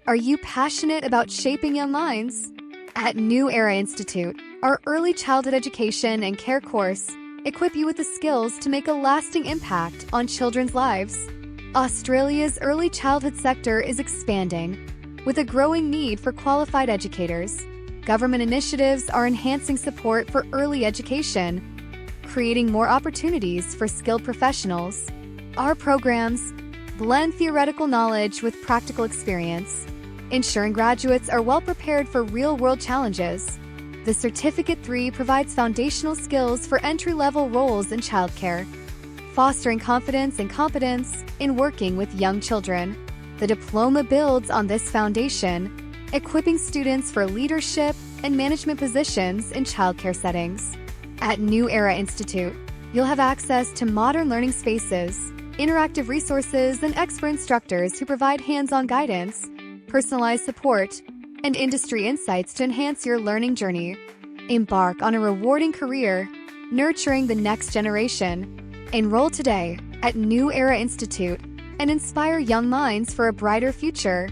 Are you passionate about shaping young minds? At New Era Institute, our early childhood education and care course equip you with the skills to make a lasting impact on children's lives. Australia's early childhood sector is expanding, with a growing need for qualified educators. Government initiatives are enhancing support for early education, creating more opportunities for skilled professionals. Our programs blend theoretical knowledge with practical experience, ensuring graduates are well prepared for real-world challenges. The Certificate III provides foundational skills for entry-level roles in childcare, fostering confidence and competence in working with young children. The diploma builds on this foundation, equipping students for leadership and management positions in childcare settings. At New Era Institute, you'll have access to modern learning spaces, interactive resources, and expert instructors who provide hands-on guidance, personalized support, and industry insights to enhance your learning journey. Embark on a rewarding career, nurturing the next generation. Enroll today at New Era Institute and inspire young minds for a brighter future.